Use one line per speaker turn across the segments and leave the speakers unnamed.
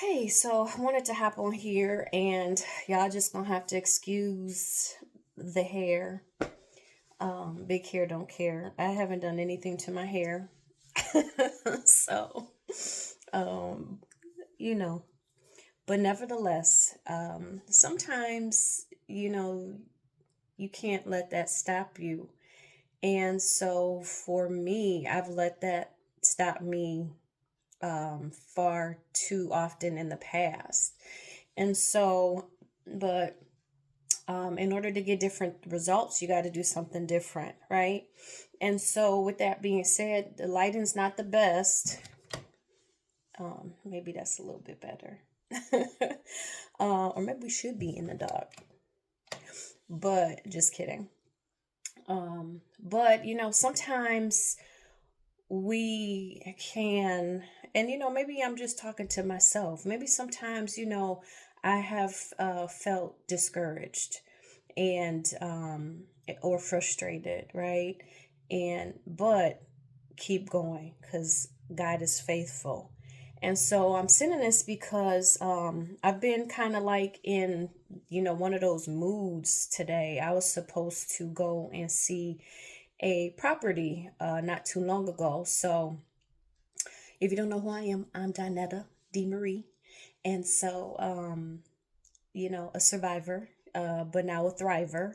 Hey, so I wanted to hop on here and y'all just gonna have to excuse the hair. Big hair don't care. I haven't done anything to my hair. so, um, you know, but nevertheless, sometimes, you can't let that stop you. And so for me, I've let that stop me far too often in the past. And so, but in order to get different results, you got to do something different, right? And so, with that being said, the lighting's not the best. Maybe that's a little bit better. Or maybe we should be in the dark. But just kidding. But sometimes we can, and maybe I'm just talking to myself. Maybe sometimes, I have felt discouraged and or frustrated, right? But keep going because God is faithful. And so I'm sending this because I've been kind of like in, one of those moods today. I was supposed to go and see a property not too long ago. So if you don't know who I am, I'm Dinetta D. Marie. And so, a survivor, but now a thriver.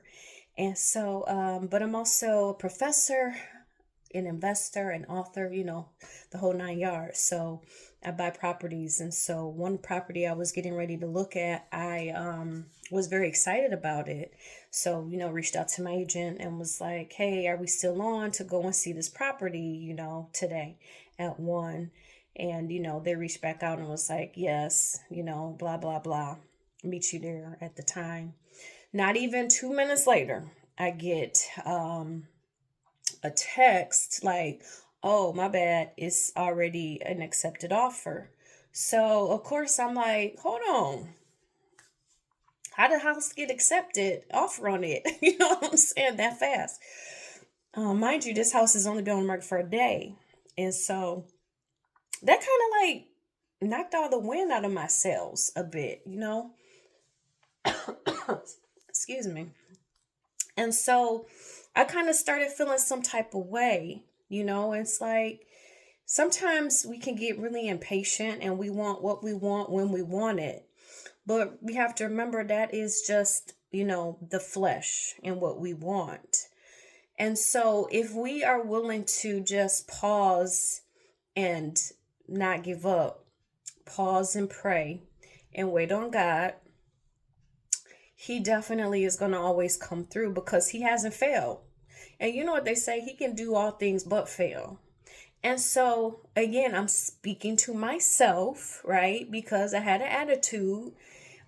And so, but I'm also a professor, an investor, an author, the whole nine yards. So I buy properties. And so one property I was getting ready to look at, I was very excited about it. So, reached out to my agent and was like, hey, are we still on to go and see this property, today at 1? And, they reached back out and was like, yes, blah, blah, blah. Meet you there at the time. Not even 2 minutes later, I get a text like, oh, my bad, it's already an accepted offer. So, of course, I'm like, hold on. How did the house get accepted? Offer on it. You know what I'm saying? That fast. Mind you, this house has only been on the market for a day. And so that kind of like knocked all the wind out of my sails a bit. Excuse me. And so I kind of started feeling some type of way. It's like sometimes we can get really impatient and we want what we want when we want it. But we have to remember that is just, the flesh and what we want. And so if we are willing to just pause and not give up, pause and pray and wait on God, he definitely is going to always come through because he hasn't failed. And you know what they say, he can do all things but fail. And so, again, I'm speaking to myself, right? Because I had an attitude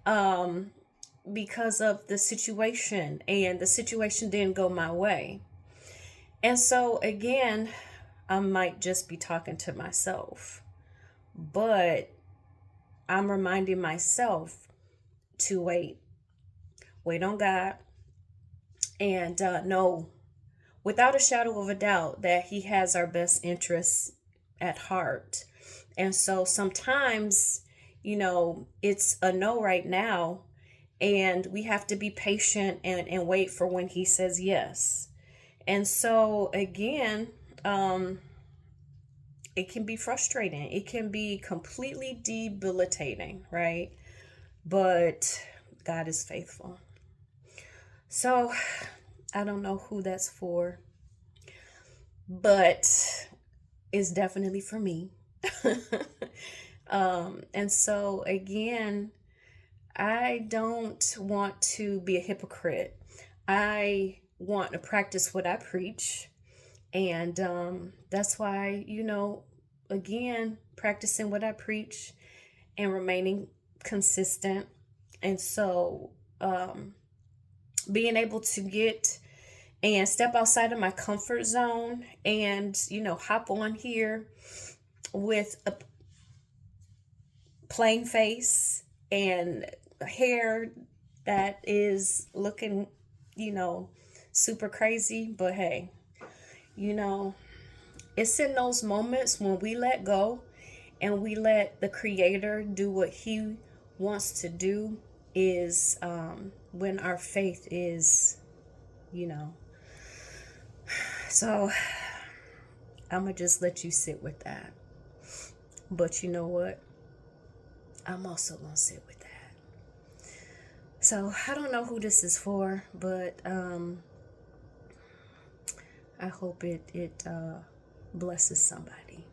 um, because of the situation, and the situation didn't go my way. And so, again, I might just be talking to myself, but I'm reminding myself to wait on God, and know without a shadow of a doubt that He has our best interests at heart. And so sometimes, it's a no right now, and we have to be patient and wait for when He says yes. And so, again, it can be frustrating, it can be completely debilitating, right? But God is faithful. So, I don't know who that's for, but it's definitely for me. And so, again, I don't want to be a hypocrite. I want to practice what I preach. And that's why, again, practicing what I preach and remaining consistent. And so, being able to get and step outside of my comfort zone and, hop on here with a plain face and hair that is looking, you know, super crazy. But hey, you know, it's in those moments when we let go and we let the creator do what he wants to do, is when our faith is, you know. So I'm going to just let you sit with that. But you know what? I'm also going to sit with that. So I don't know who this is for, but I hope it blesses somebody.